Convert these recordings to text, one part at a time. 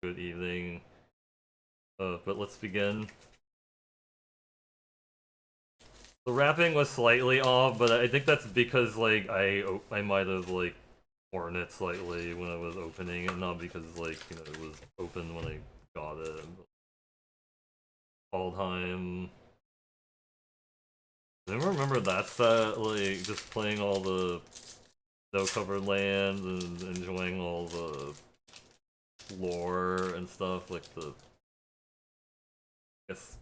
Good evening. But let's begin. The wrapping was slightly off, but I think that's because like I might have like worn it slightly when I was opening it, not because like it was open when I got it. Kaldheim. I remember that set, like just playing all the snow-covered lands and enjoying all the lore and stuff, like the I guess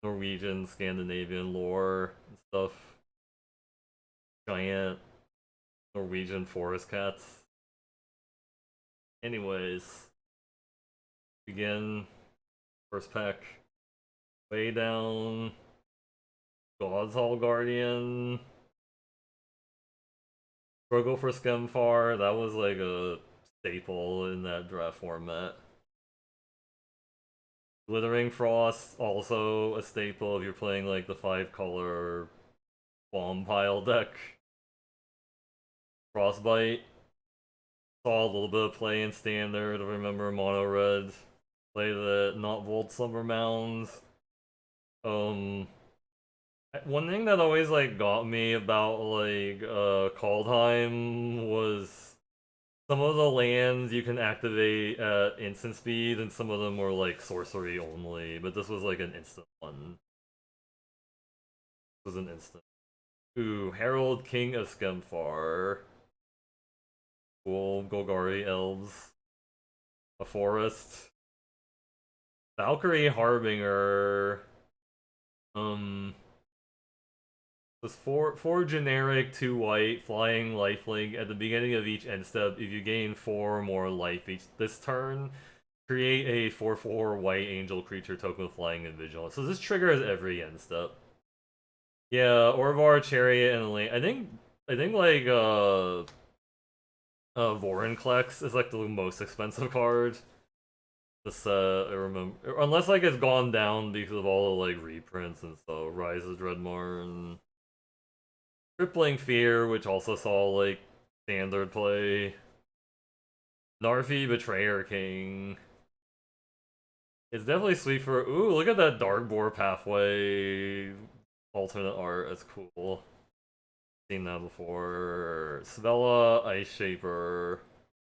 Norwegian, Scandinavian lore and stuff. Giant Norwegian forest cats. Anyways, begin. First pack. Way down. God's Hall Guardian. Struggle for Skemfar. That was like a staple in that draft format. Glittering Frost, also a staple if you're playing like the 5-color bomb pile deck. Frostbite. Saw a little bit of play in Standard. I remember Mono Red. Play the Not Volt Summer Mounds. One thing that always like got me about like Kaldheim was some of the lands you can activate at instant speed, and some of them were like sorcery only. But this was like an instant one. This was an instant. Ooh, Herald King of Skemfar. Cool, Golgari Elves. A forest. Valkyrie Harbinger. It's four generic, 2 white, flying lifelink. At the beginning of each end step, if you gain 4 more life each this turn, create a 4/4 white angel creature token with flying and vigilance. So this triggers every end step. Yeah, Orvar, Chariot, and Link. I think like Vorinclex is like the most expensive card. This I remember, unless like it's gone down because of all the like reprints and stuff. Rise of Dreadmar. Crippling Fear, which also saw like standard play. Narfi Betrayer King. It's definitely sweet for. Ooh, look at that Darkboar Pathway alternate art. That's cool. Seen that before. Svella Ice Shaper.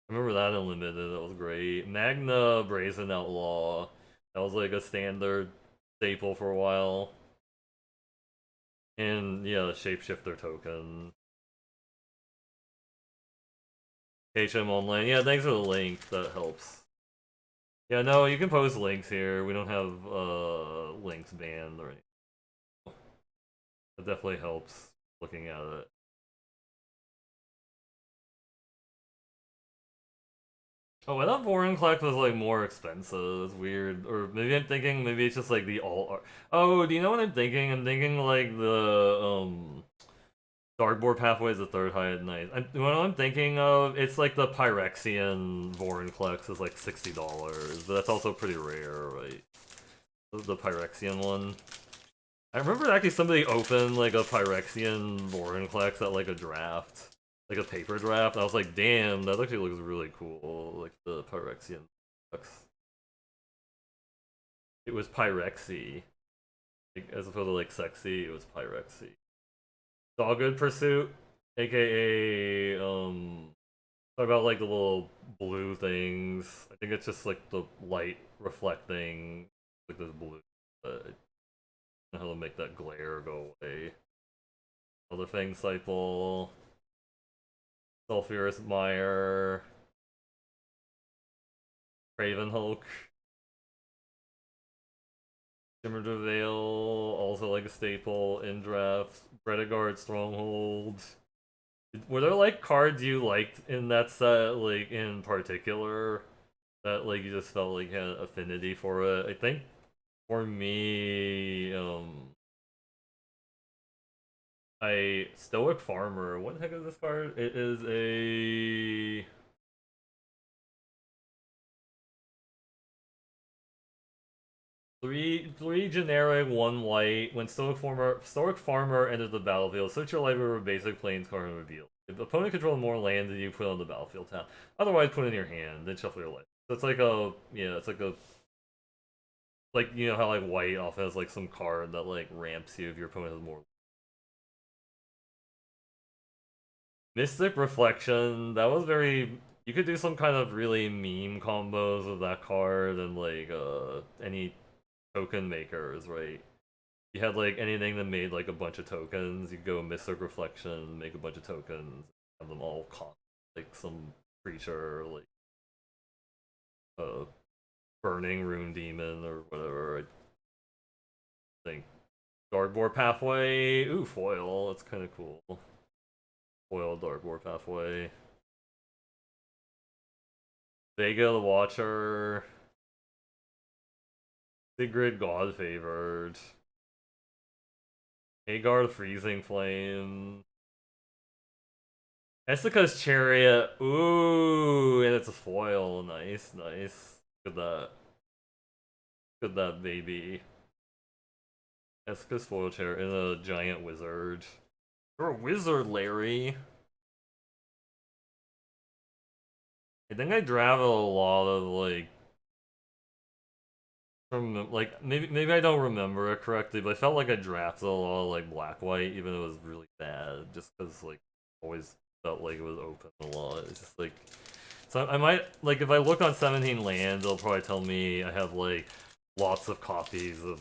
I remember that in Limited. That was great. Magna Brazen Outlaw. That was like a standard staple for a while. And yeah, the Shapeshifter token. HM Online. Yeah, thanks for the link. That helps. Yeah, no, you can post links here. We don't have links banned or anything. That definitely helps looking at it. Oh, I thought Vorinclex was like more expensive. It's weird. Or maybe I'm thinking maybe it's just like the alt art. Oh, do you know what I'm thinking? I'm thinking like the Darkboard Pathway is the 3rd highest night. What I'm thinking of, it's like the Pyrexian Vorinclex is like $60, but that's also pretty rare, right? The Pyrexian one. I remember actually somebody opened like a Pyrexian Vorinclex at like a draft. Like a paper draft. I was like, damn, that actually looks really cool. Like the Pyrexian. It was Pyrexy. Like, as opposed to like sexy, it was Pyrexy. Dogged Pursuit, aka talk about like the little blue things. I think it's just like the light reflecting like this blue. But I don't know how to make that glare go away. Other thing, Cycle. Sulfurous Mire. Craven Hulk. Shimmer de Veil, also like a staple in drafts. Predagard Stronghold. Were there like cards you liked in that set, like in particular, that like you just felt like had affinity for it? I think for me, Stoic Farmer. What the heck is this card? It is a three generic, 1 white. When Stoic Farmer enters the battlefield, search your library for basic plains card and reveal. If the opponent controls more land than you, put on the battlefield tab. Otherwise, put in your hand, then shuffle your life. it's like a it's like you know how like white often has like some card that like ramps you if your opponent has more. Mystic Reflection, that was very. You could do some kind of really meme combos with that card and like any token makers, right? You had like anything that made like a bunch of tokens. You could go Mystic Reflection, make a bunch of tokens, have them all like some creature like uh Burning Rune Demon or whatever. I think Darkboard Pathway. Ooh, foil. That's kind of cool. Foil Darkboard Pathway. Vega the Watcher. Sigrid God Favored. Hagar the Freezing Flame. Essica's Chariot. Ooh, and it's a foil. Nice, nice. Look at that. Look at that, baby. Essica's foil chariot and a giant wizard. You're a wizard, Larry. I think I drafted a lot of like from like maybe I don't remember it correctly, but I felt like I drafted a lot of like black white, even though it was really bad, just because like always felt like it was open a lot. It's just like so I might like if I look on 17 lands, it'll probably tell me I have like lots of copies of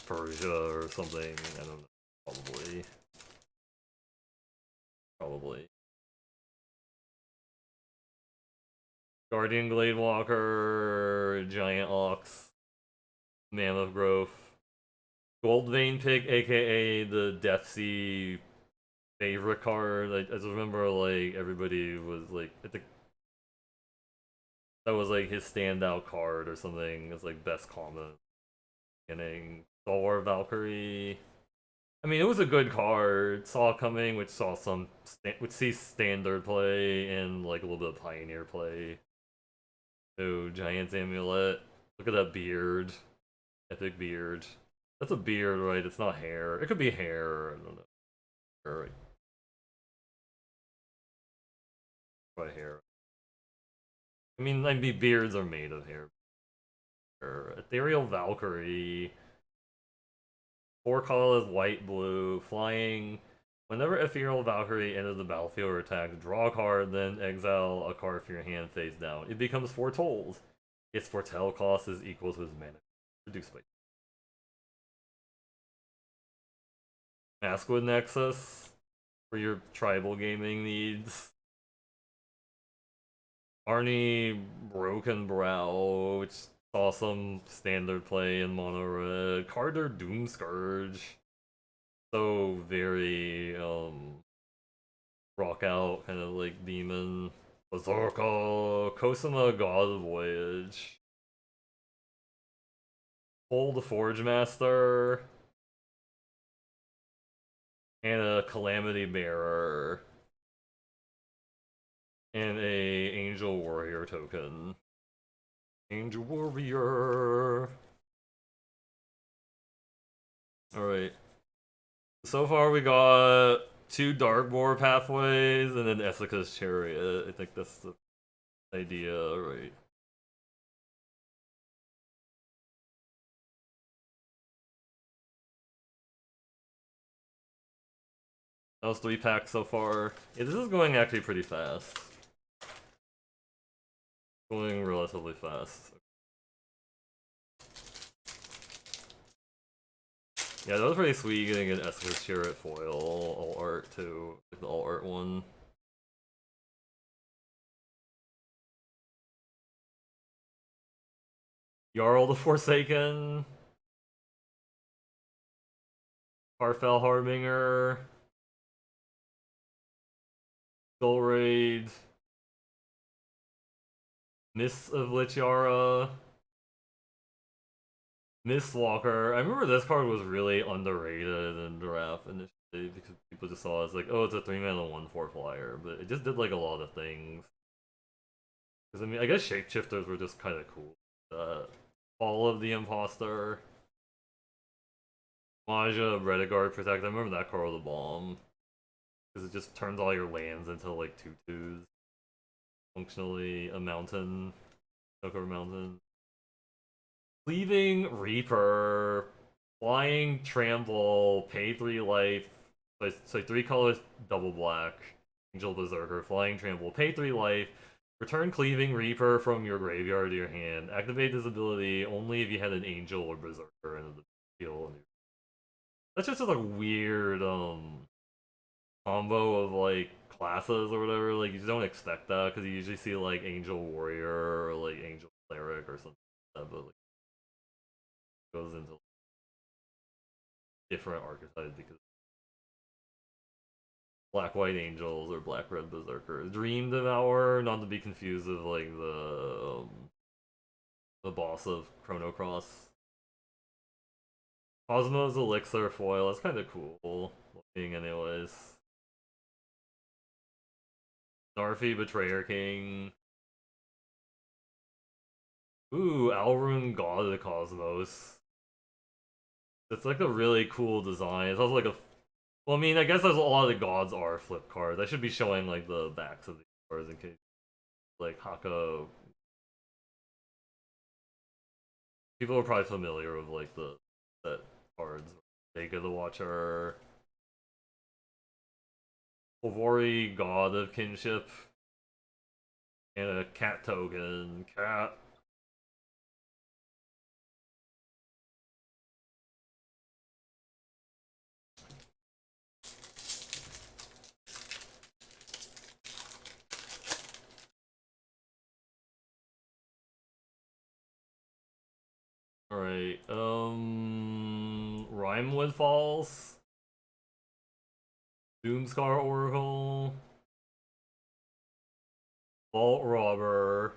Persia or something. I don't know. Probably. Probably. Guardian Gladewalker, Giant Ox, Mammoth Growth, Gold Vein Pig, aka the Deathsea favorite card. I just remember like everybody was like, I think that was like his standout card or something. It's like best common. Beginning Stalwart Valkyrie. I mean, it was a good card. Saw coming, which saw which sees standard play and like a little bit of pioneer play. Oh, Giant's Amulet. Look at that beard. Epic beard. That's a beard, right? It's not hair. It could be hair. I don't know. Hair, right? Hair. I mean, beards are made of hair. Ethereal Valkyrie. 4 colorless, white, blue, flying. Whenever Ethereal Valkyrie enters the battlefield or attack, draw a card, then exile a card from your hand face down. It becomes foretold. Its foretell cost is equal to its mana. Reduced by Maskwood Nexus for your tribal gaming needs. Arnie Broken Brow, which saw some standard play in mono red. Carter Doomscourge. So very rock out kind of like demon. Berserker, Cosima God of Voyage. Pull the Forge Master. And a Calamity Bearer. And a Angel Warrior token. Angel Warrior. Alright. So far we got 2 Darkboard pathways and then Essica's Chariot. I think that's the idea, right? That was 3 packs so far. Yeah, this is going actually pretty fast. Going relatively fast. Yeah, that was pretty sweet getting an Essica's Chariot foil all art too. Like the all art one. Jarl the Forsaken. Harfell Harbinger. Soul Raid. Miss of Lichara. Mistwalker. I remember this card was really underrated in draft initially because people just saw it as like, oh, it's a 3-mana 1/4 flyer, but it just did like a lot of things. Because I mean, I guess shapeshifters were just kind of cool. Fall of the Imposter. Maja, Rediguard Protect. I remember that card with a bomb. Because it just turns all your lands into like 2/2s. Functionally a mountain. Snow-covered mountain. Cleaving Reaper. Flying Trample. Pay 3 life. So 3 colors, double black. Angel Berserker. Flying Trample. Pay 3 life. Return Cleaving Reaper from your graveyard to your hand. Activate this ability only if you had an Angel or Berserker in the field. That's just a weird combo of like classes or whatever. Like you just don't expect that because you usually see like Angel Warrior or like Angel Cleric or something like that, but like goes into different archetypes because Black White Angels or Black Red Berserkers. Dream Devourer, not to be confused with like the boss of Chrono Cross. Cosmos Elixir foil, that's kind of cool looking anyways. Narfi Betrayer King. Ooh, Alrune God of the Cosmos. It's like a really cool design. It's also like a... Well, I mean, I guess a lot of the gods are flip cards. I should be showing like the backs of the cards in case... Like Haka... People are probably familiar with like the set cards. Vega the Watcher. Ovori, God of Kinship. And a cat token. Cat. Alright, Rimewood Falls. Doomscar Oracle. Vault Robber.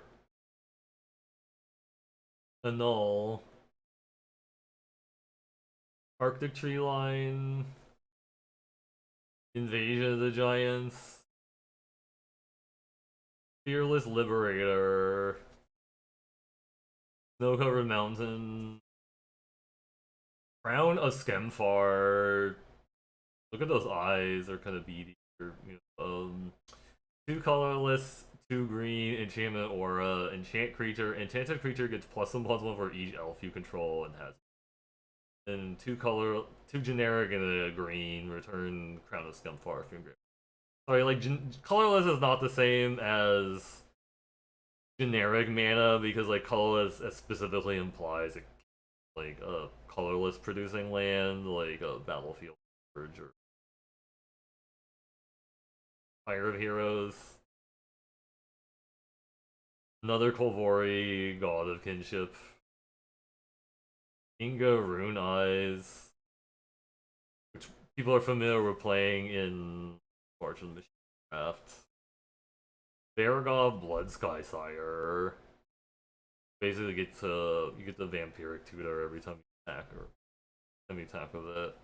Annul. Arctic Tree Line. Invasion of the Giants. Fearless Liberator. Snow-covered mountain. Crown of Skemfar. Look at those eyes, they're kind of beady. You know, 2 colorless, 2 green, enchantment aura, enchanted creature gets +1/+1 for each elf you control and has. And 2 generic and a green, return Crown of Skemfar from your. Sorry, like colorless is not the same as generic mana because like colorless specifically implies like a colorless producing land, like a battlefield urge or Fire of Heroes. Another Kolvori, God of Kinship. Inga Rune Eyes, which people are familiar with playing in March of the Machine Draft. Varagov Blood Sky Sire. Basically, you get the Vampiric Tutor every time you attack or time you attack with it.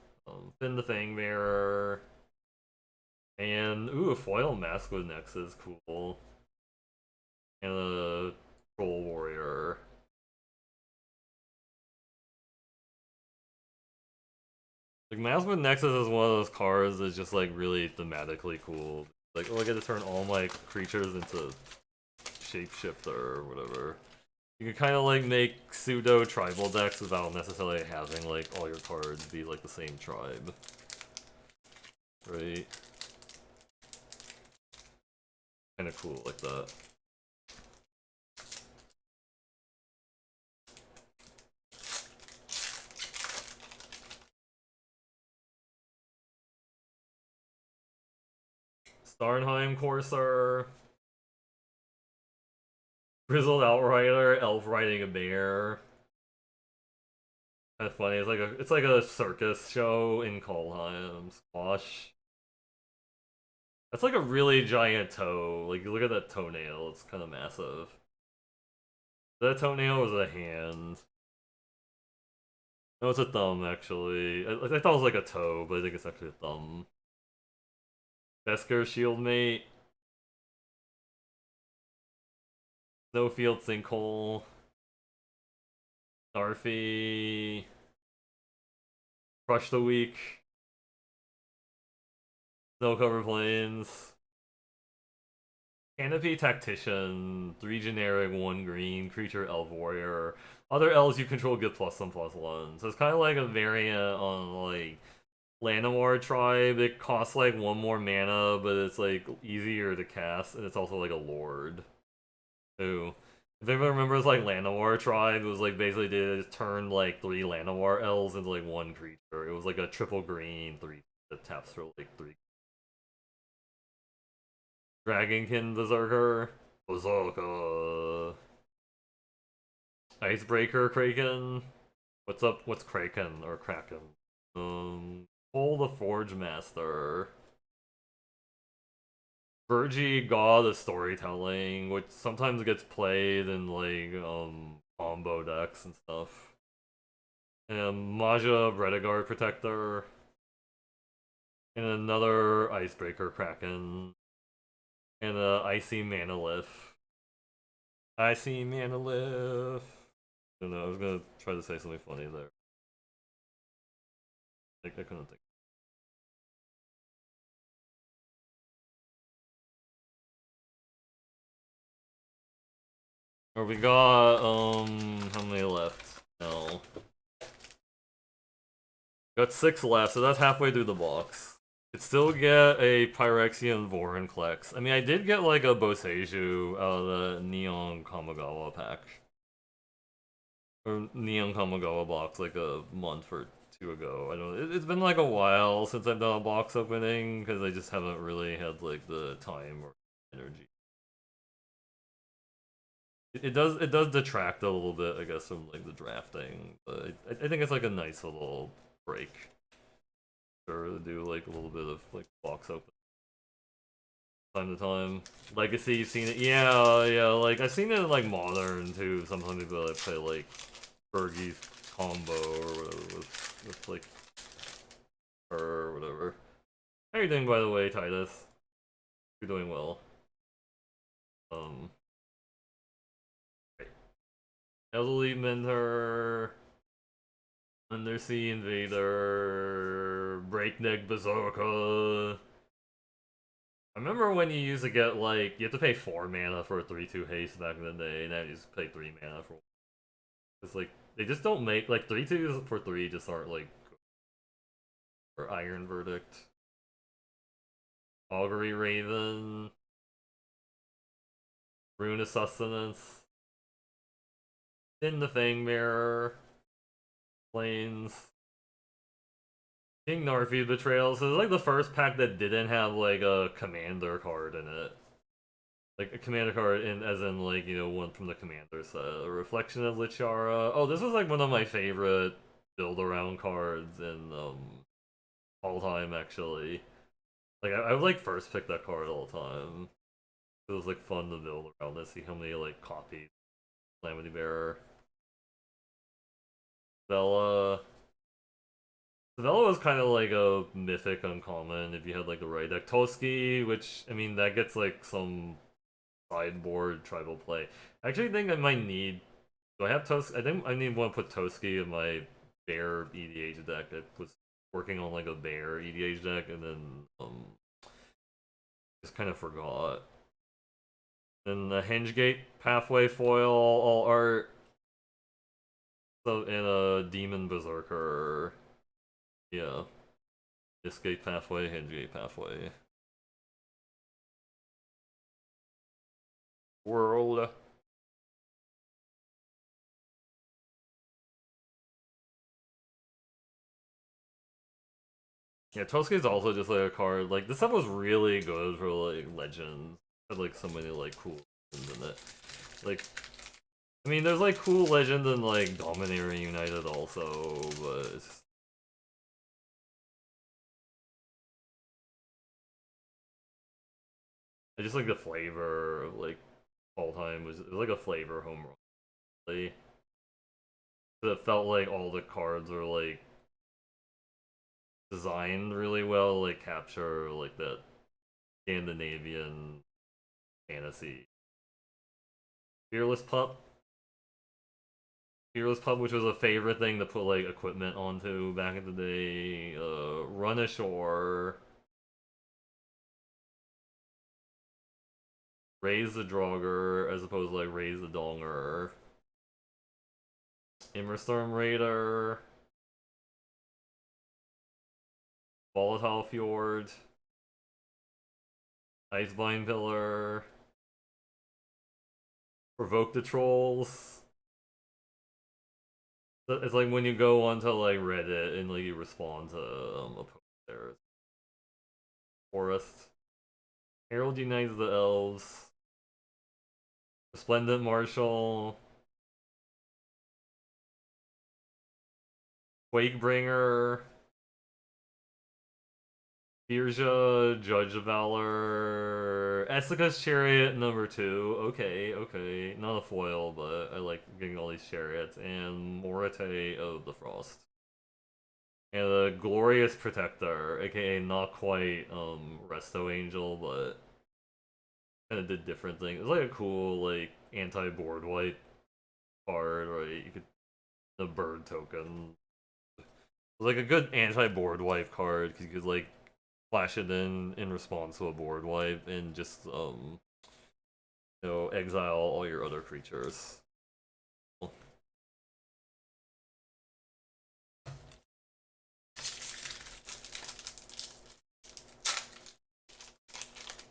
Fin the Fang Mirror. And ooh, a foil Mask with Nexus, cool. And a Troll Warrior. Like Mask with Nexus is one of those cards that's just like really thematically cool. Like, oh, I get to turn all my creatures into shapeshifter or whatever. You can kind of like make pseudo tribal decks without necessarily having like all your cards be like the same tribe, right? Kind of cool like that. Starnheim Courser. Grizzled Outrider, elf riding a bear. Kind of funny. It's like a circus show in Kaldheim. Squash. That's like a really giant toe. Like look at that toenail. It's kind of massive. That toenail was a hand. No, it's a thumb actually. I thought it was like a toe, but I think it's actually a thumb. Vesker Shieldmate. Snowfield Sinkhole. Narfi. Crush the Weak. Snow Covered Plains. Canopy Tactician, 3 generic, 1 green, creature elf warrior. Other elves you control get +1/+1. So it's kind of like a variant on like Llanowar Tribe. It costs like 1 more mana, but it's like easier to cast, and it's also like a lord. Ooh. If anyone remembers like Llanowar Tribe, it was like basically they just turned like 3 Llanowar elves into like 1 creature. It was like a triple green, 3 that taps for like 3. Dragonkin Berserker. Berserker. Icebreaker Kraken. What's up? What's Kraken or Kraken? Pull the Forge Master. Virgie, God of Storytelling, which sometimes gets played in like combo decks and stuff. And Maja Rediguard Protector. And another Icebreaker Kraken. And a Icy Manalith. Icy Manalith. I don't know, I was gonna try to say something funny there. I couldn't think. Or we got how many left? No. Got 6 left, so that's halfway through the box. Could still get a Pyrexian Vorinclex. I mean, I did get like a Boseiju out of the Neon Kamigawa pack. Or Neon Kamigawa box like a month or 2 ago. I don't. It's been like a while since I've done a box opening because I just haven't really had like the time or energy. It does detract a little bit, I guess, from like the drafting, but I think it's like a nice little break. Sure, to do like a little bit of like box open time to time. Legacy, you've seen it? Yeah, yeah. Like I've seen it in like Modern too. Sometimes people like play like Fergie's combo or whatever with like her or whatever. How are you doing, by the way, Titus? You're doing well. Right. Elderly Mentor, Undersea Invader, Breakneck Berserker. I remember when you used to get like you have to pay 4 mana for a 3/2 haste back in the day. Now you just pay 3 mana for. It's like they just don't make like 3/2s for 3 just aren't like. Or Iron Verdict, Augury Raven, Rune of Sustenance, In the Fang Mirror, Plains, King Narfi Betrayal. So it's like the first pack that didn't have like a commander card in it. Like a commander card in as in like, you know, one from the commander set. A Reflection of Lichara. Oh, this was like one of my favorite build around cards in Kaldheim actually. Like I would like first pick that card all the time. It was like fun to build around this, see how many like copies. Calamity Bearer. Vela. Vela was kind of like a mythic uncommon if you had like the right deck. Toski, which, I mean, that gets like some sideboard tribal play. I actually think I might need. Do I have Toski? I think I need one to put Toski in my bear EDH deck. I was working on like a bear EDH deck and then just kind of forgot. Then the Hengegate Pathway foil, all art. So, and a Demon Berserker. Yeah. Escape Pathway, Hengegate Pathway. World. Yeah, Toski's also just like a card. Like, this stuff was really good for like Legends. It had like so many like cool legends in it. Like, I mean, there's like cool legends in like Dominaria United also, but it's just... I just like the flavor of like all time was like a flavor home run. Like, it felt like all the cards were like designed really well, like capture like that Scandinavian fantasy. Fearless Pup. Fearless Pup, which was a favorite thing to put like equipment onto back in the day. Run Ashore. Raise the Draugr as opposed to like raise the Donger. Immerstorm Raider. Volatile Fjord. Icebind Pillar. Provoke the Trolls. It's like when you go onto like Reddit and like you respond to a post there. Forest. Herald unites the elves. Resplendent Marshal. Quakebringer. Birja, Judge of Valor. Essica's Chariot number 2. Okay. Not a foil, but I like getting all these chariots. And Morate of the Frost. And the Glorious Protector, aka not quite Resto Angel, but kind of did different things. It's like a cool like anti-board wipe card, right? You could the bird token. It was like a good anti-board wipe card because you could like flash it in response to a board wipe and just exile all your other creatures.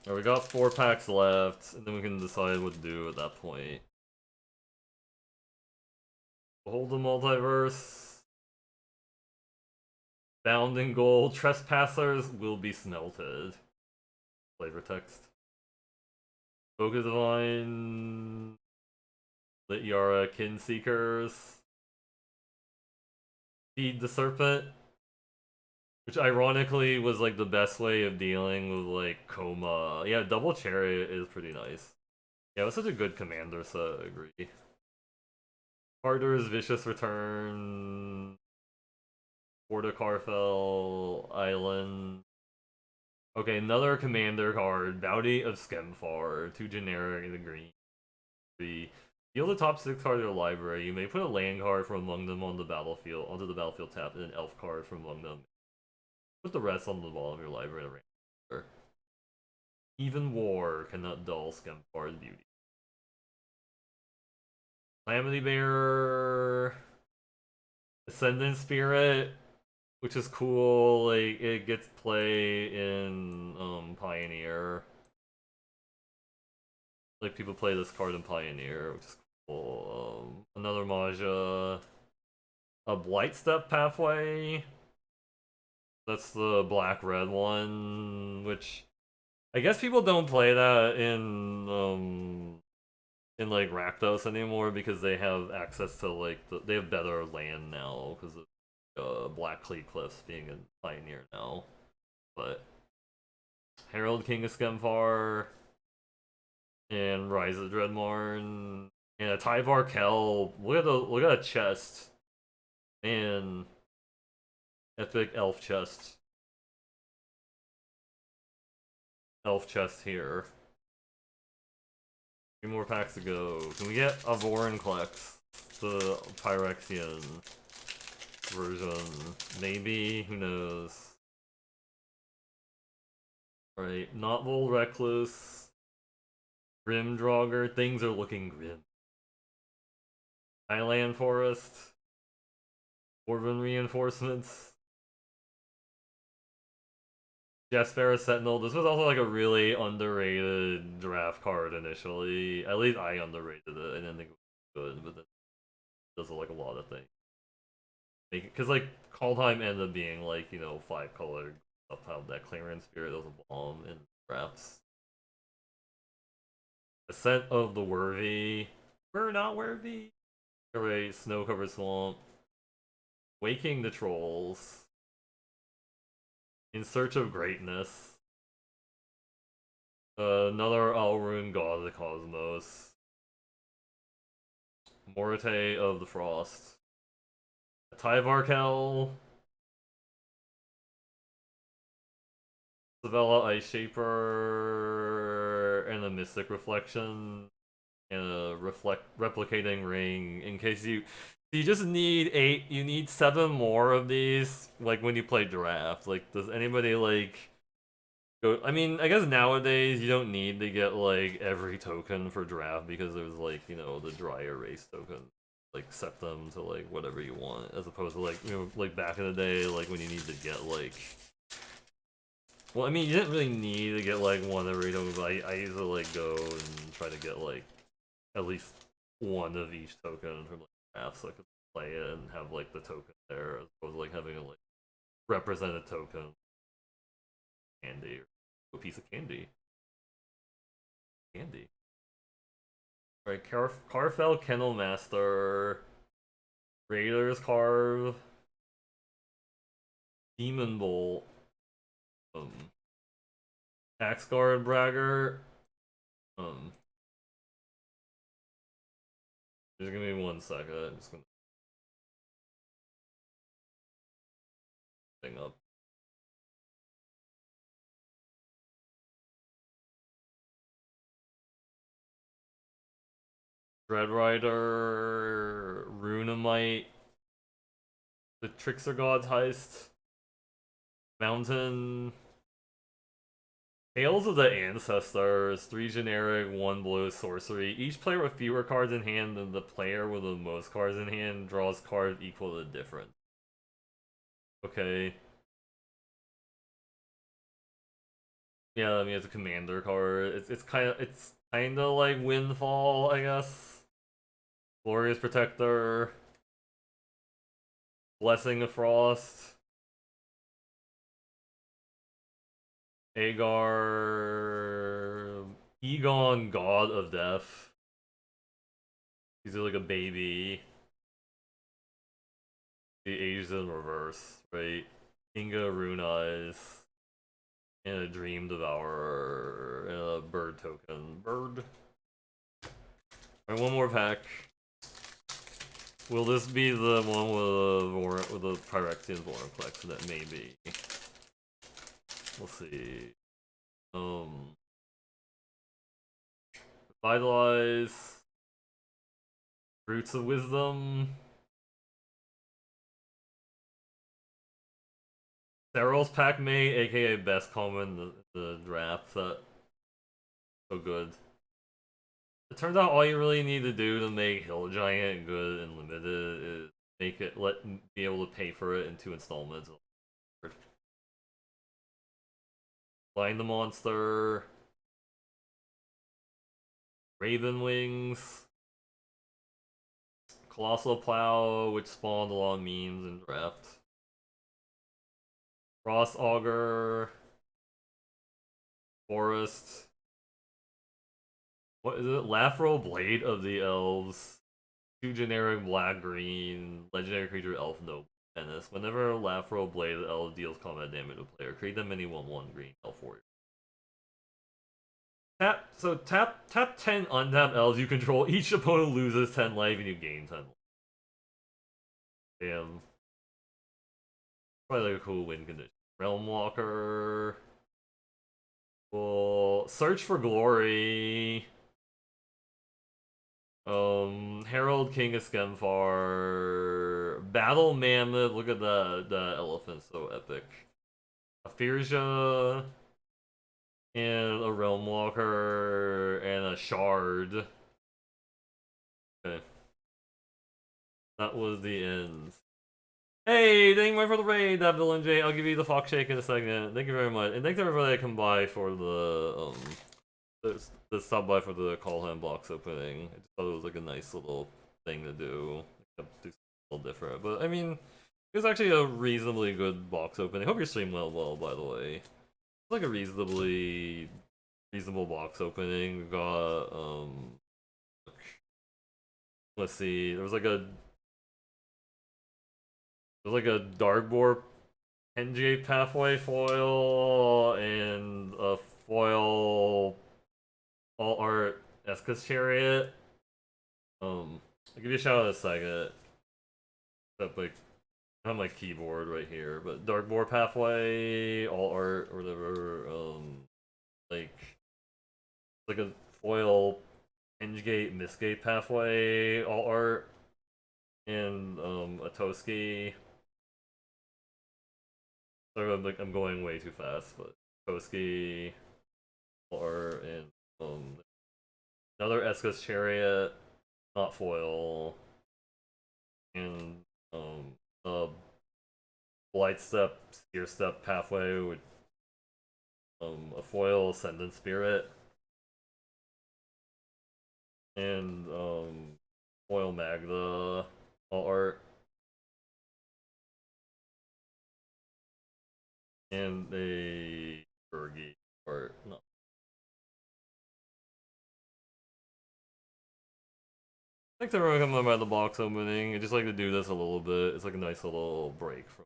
Right, we got 4 packs left, and then we can decide what to do at that point. Behold the Multiverse. Bound in gold, trespassers will be smelted. Flavor text. Focus Divine. Lit Yara, Kinseekers. Feed the Serpent. Which ironically was like the best way of dealing with like Coma. Yeah, Double Chariot is pretty nice. Yeah, it was such a good commander set, I agree. Carter's Vicious Return. Porta Carfel, Island. Okay, another commander card. Bounty of Skemfar. 2 generic in the green. 3. Deal the top 6 cards of your library. You may put a land card from among them onto the battlefield tapped, and an elf card from among them. Put the rest on the bottom of your library. Even war cannot dull Skemfar's beauty. Calamity Bearer. Ascendant Spirit. Which is cool, like, it gets play in, Pioneer. Like, people play this card in Pioneer, which is cool. Another Maja. A Blightstep Pathway. That's the black-red one, which... I guess people don't play that in like, Rakdos anymore because they have access to, like, they have better land now, because of Black Clee Cliffs being in Pioneer now. But Herald King of Skemfar and Rise of Dreadmarn and a Tyvar Kel. Look at a chest. And epic elf chest. Elf chest here. 3 more packs to go. Can we get a Vorinclex? The Pyrexian version. Maybe, who knows. Alright, Notvold Recluse. Grim Draugr, things are looking grim. Highland Forest. Dwarven Reinforcements. Jaspera Sentinel. This was also like a really underrated draft card initially. At least I underrated it. I didn't think it was good, but then it does like a lot of things. Because like Kaldheim ended up being like 5-color upheld that Clarion Spirit was a bomb in drafts. Ascent of the Worthy. We're not worthy. Alright, Snow Covered Swamp. Waking the Trolls. In Search of Greatness. Another Alrune God of the Cosmos. Morate of the Frost. Tyvar Kel. Savella Ice Shaper. And a Mystic Reflection. And a Replicating Ring. In case you just need 8, you need 7 more of these, like when you play draft. Like, does anybody like I mean, I guess nowadays you don't need to get like every token for draft because there's like, you know, the dry erase token. Like set them to like whatever you want, as opposed to like, you know, like back in the day, like when you need to get like, well, I mean, you didn't really need to get like one every token, but I used to like go and try to get like at least one of each token from like drafts so I could play it and have like the token there, as opposed to like having a like represented token candy or a piece of candy. Candy. Alright, Carfell Kennel Master, Raiders Carve, Demon Bolt, um, Axguard Bragger, um, just give me 1 second, I'm just gonna thing up. Dreadrider, Runamite, the Trickster Gods Heist, Mountain, Tales of the Ancestors, 3 generic, 1 blue sorcery. Each player with fewer cards in hand than the player with the most cards in hand draws cards equal to the difference. Okay. Yeah, I mean it's a commander card. It's kinda like Windfall, I guess. Glorious Protector. Blessing of Frost. Agar, Egon, God of Death. He's like a baby. He ages in reverse, right? Inga, Rune Eyes, and a Dream Devourer, and a bird token. Bird. Alright, one more pack. Will this be the one with the Pyrexian Vorplex? That may be. We'll see. Vitalize. Roots of Wisdom. Serral's Pack Mate, aka best common the draft set. So good. It turns out all you really need to do to make Hill Giant good and limited is make it be able to pay for it in 2 installments. Blind the Monster. Raven Wings. Colossal Plow, which spawned a lot of memes in draft. Frost Augur. Forest. What is it? Laphro Blade of the Elves. 2 generic black green. Legendary creature elf noble. Menace. Whenever Laphro Blade of the Elves deals combat damage to a player, create them any 1/1 green elf warrior. Tap 10 untap elves you control. Each opponent loses 10 life and you gain 10 life. Damn. Probably like a cool win condition. Realm Walker. Cool. Search for Glory. Herald King of Skemfar. Battle Mammoth. Look at the elephant, so epic. A Firja. And a Realm Walker. And a Shard. Okay. That was the end. Hey, thank you for the raid, Abdul and Jay. I'll give you the Fox Shake in a second. Thank you very much. And thanks to everybody that come by for the stop by for the Kaldheim box opening. I just thought it was like a nice little thing to do. Do something a little different. But I mean, it was actually a reasonably good box opening. Hope your stream went well, by the way. It's like a reasonable box opening. We got let's see, there was like a Darkboard NJ Pathway foil and a foil all art Esca's Chariot. I'll give you a shout out in a second. Except like I have my keyboard right here, but Darkboard Pathway, all art or whatever, like a foil Engate Mistgate Pathway, all art, and a Toski. Sorry, I'm going way too fast, but Koski or in another Esca's Chariot, not foil, and a Blight Step, Seer Step pathway with a foil Ascendant Spirit, and foil Magda all art, and a Fergie art. No. I like to recommend by the box opening. I just like to do this a little bit. It's like a nice little break from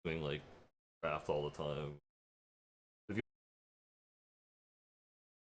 doing like craft all the time.